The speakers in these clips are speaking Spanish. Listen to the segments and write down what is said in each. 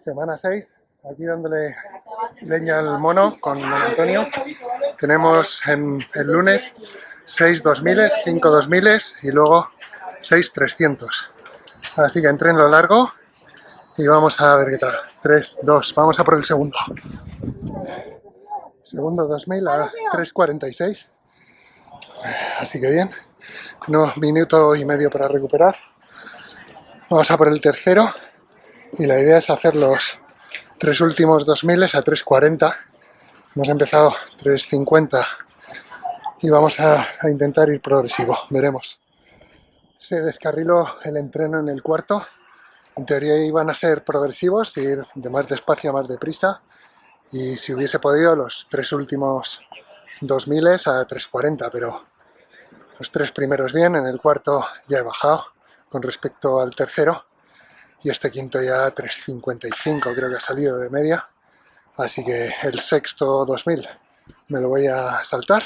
Semana 6, aquí dándole leña al mono con Don Antonio. Tenemos el lunes 6 2000, 5 2000 y luego 6 300. Así que entré en lo largo y vamos a ver qué tal. 3, 2, vamos a por el segundo. Segundo 2000 a 3:46. Así que bien. Tenemos minuto y medio para recuperar. Vamos a por el tercero y la idea es hacer los tres últimos 2000 a 3:40. Hemos empezado 3:50 y vamos a intentar ir progresivo, veremos. Se descarriló el entreno en el cuarto. En teoría iban a ser progresivos, ir de más despacio a más deprisa, y si hubiese podido los tres últimos 2000 a 3:40, pero los tres primeros bien, en el cuarto ya he bajado con respecto al tercero y este quinto ya 3:55 creo que ha salido de media, así que el sexto 2000 me lo voy a saltar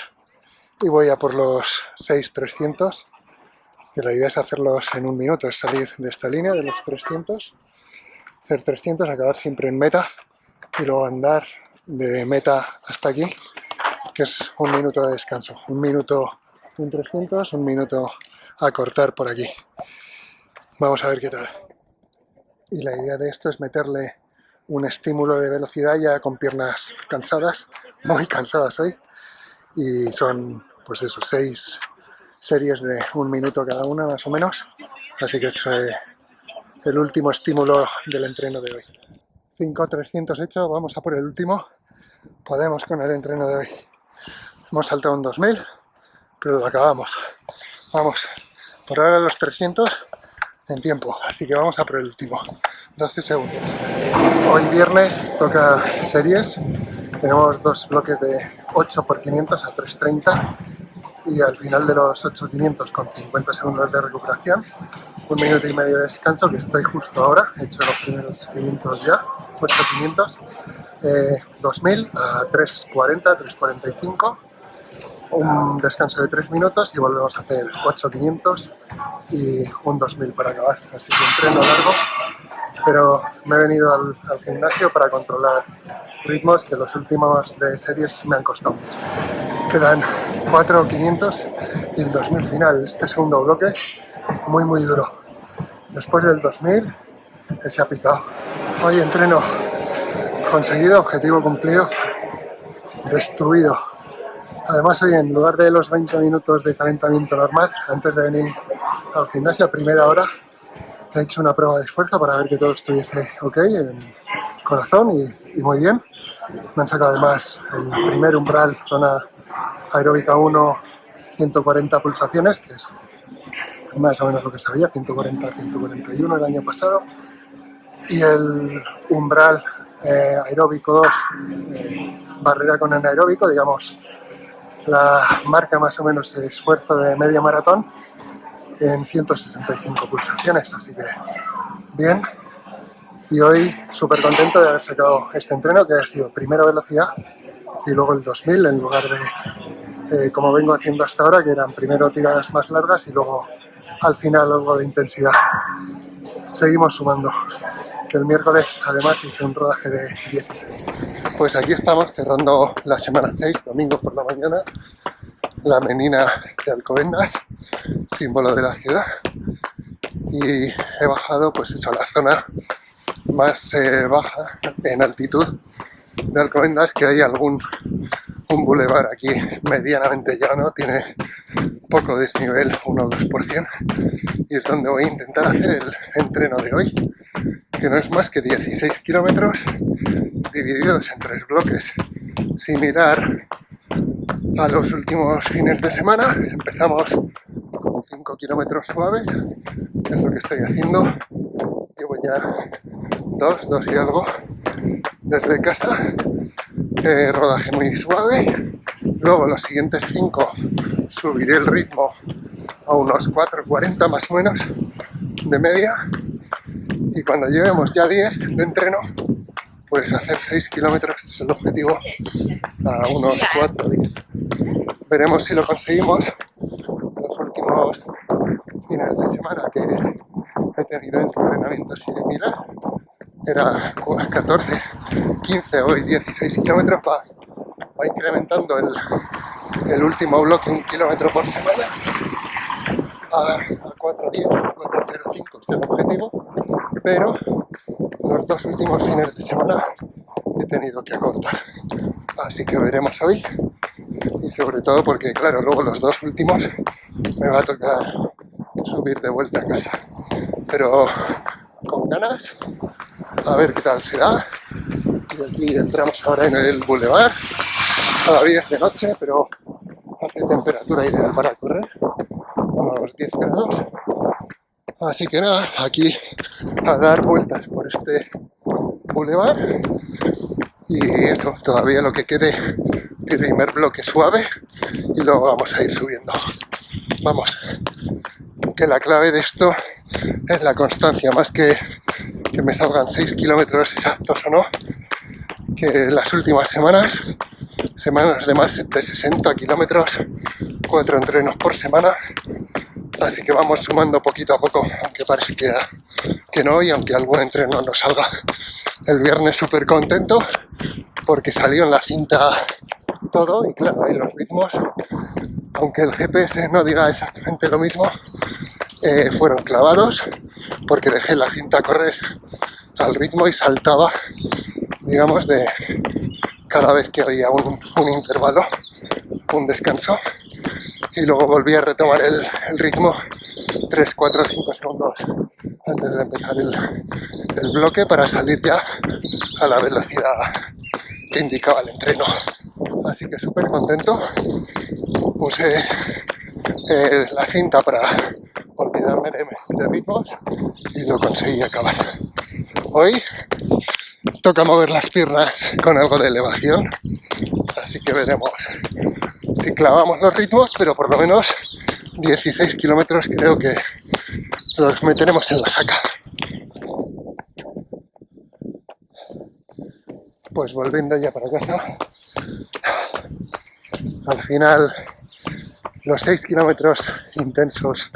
y voy a por los 6 300, que la idea es hacerlos en un minuto, es salir de esta línea de los 300, hacer 300, acabar siempre en meta y luego andar de meta hasta aquí, que es un minuto de descanso, un minuto en 300, un minuto a cortar por aquí. Vamos a ver qué tal. Y la idea de esto es meterle un estímulo de velocidad ya con piernas cansadas, muy cansadas hoy, y son pues eso, 6 series de un minuto cada una más o menos, así que es el último estímulo del entreno de hoy. 5 300 hecho, vamos a por el último, podemos con el entreno de hoy. Hemos saltado un 2000, pero lo acabamos. Vamos, por ahora los 300 en tiempo, así que vamos a por el último. 12 segundos. Hoy viernes toca series, tenemos dos bloques de 8 por 500 a 3:30 y al final de los 8 500 con 50 segundos de recuperación, un minuto y medio de descanso, que estoy justo ahora, he hecho los primeros 500 ya, 8 500, 2000 a 3:40, 3:45, un descanso de 3 minutos y volvemos a hacer 8 500 y un 2000 para acabar, así que entreno largo, pero me he venido al gimnasio para controlar ritmos que los últimos de series me han costado mucho. Quedan 4 500 y el 2000 final, este segundo bloque muy duro. Después del 2000 se ha picado. Hoy entreno conseguido, objetivo cumplido, destruido. Además hoy, en lugar de los 20 minutos de calentamiento normal, antes de venir al gimnasio a primera hora, he hecho una prueba de esfuerzo para ver que todo estuviese ok en corazón y muy bien. Me han sacado además el primer umbral, zona aeróbica 1, 140 pulsaciones, que es más o menos lo que sabía, 140, 141 el año pasado. Y el umbral aeróbico 2, barrera con anaeróbico, digamos, la marca más o menos de esfuerzo de media maratón, en 165 pulsaciones, así que bien. Y hoy súper contento de haber sacado este entreno, que ha sido primero velocidad y luego el 2000 en lugar de como vengo haciendo hasta ahora, que eran primero tiradas más largas y luego al final algo de intensidad. Seguimos sumando, que el miércoles además hice un rodaje de 16. Pues aquí estamos cerrando la semana 6, domingo por la mañana, la menina de Alcobendas, símbolo de la ciudad, y he bajado pues eso, a la zona más baja en altitud de Alcobendas, que hay un bulevar aquí medianamente llano, tiene poco desnivel, 1 o 2%, y es donde voy a intentar hacer el entreno de hoy, que no es más que 16 kilómetros divididos en 3 bloques, similar a los últimos fines de semana. Empezamos con 5 kilómetros suaves, que es lo que estoy haciendo. Llevo ya 2 y algo desde casa, rodaje muy suave. Luego los siguientes 5 subiré el ritmo a unos 4:40 más o menos de media, y cuando llevemos ya 10 de entreno, pues hacer 6 kilómetros es el objetivo, a unos 4:10. Veremos si lo conseguimos. Los últimos fines de semana que he tenido entrenamiento similar, era 14, 15, hoy 16 kilómetros, va incrementando el último bloque 1 kilómetro por semana a 4:10, 4:05 es el objetivo, pero los 2 últimos fines de semana he tenido que acortar, así que veremos hoy, y sobre todo porque claro, luego los 2 últimos me va a tocar subir de vuelta a casa, pero con ganas, a ver qué tal se da. Y aquí entramos ahora en el boulevard, todavía es de noche, pero hace temperatura ideal para correr, unos 10 grados. Así que nada, aquí a dar vueltas por este boulevard y eso, todavía lo que quede, primer bloque suave y luego vamos a ir subiendo. Vamos, que la clave de esto es la constancia, más que me salgan 6 kilómetros exactos o no, que las últimas semanas de más de 60 kilómetros, 4 entrenos por semana, así que vamos sumando poquito a poco, aunque parece que no, y aunque algún entreno no salga. El viernes súper contento porque salió en la cinta todo y claro, ahí los ritmos, aunque el GPS no diga exactamente lo mismo, fueron clavados porque dejé la cinta correr al ritmo y saltaba, digamos, de cada vez que había un intervalo, un descanso, y luego volví a retomar el ritmo 3, 4, 5 segundos antes de empezar el bloque para salir ya a la velocidad que indicaba el entreno. Así que súper contento. Puse la cinta para olvidarme de ritmos y lo conseguí acabar. Hoy toca mover las piernas con algo de elevación, así que veremos si clavamos los ritmos, pero por lo menos 16 kilómetros creo que los meteremos en la saca. Pues volviendo ya para casa, al final los 6 kilómetros intensos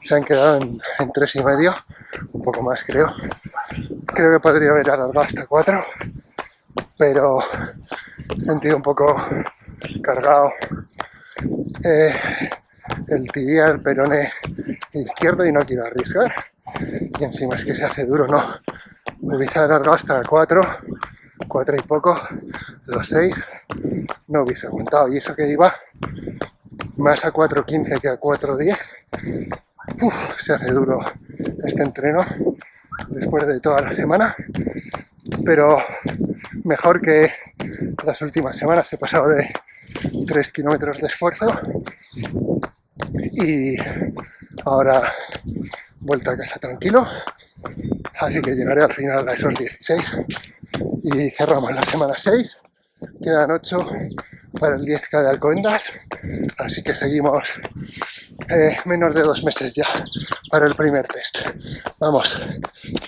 se han quedado en 3,5, un poco más creo. Creo que podría haber alargado hasta 4, pero he sentido un poco cargado el tibial, el peroné izquierdo y no quiero arriesgar. Y encima es que se hace duro, no. Me hubiese alargado hasta 4 y poco, los 6 no hubiese aguantado. Y eso que iba más a 4:15 que a 4:10. Se hace duro este entreno después de toda la semana, pero mejor que las últimas semanas. He pasado de 3 kilómetros de esfuerzo y ahora vuelta a casa tranquilo, así que llegaré al final a esos 16 y cerramos la semana 6. Quedan 8 para el 10K de Alcobendas, así que seguimos menos de 2 meses ya para el primer test. Vamos,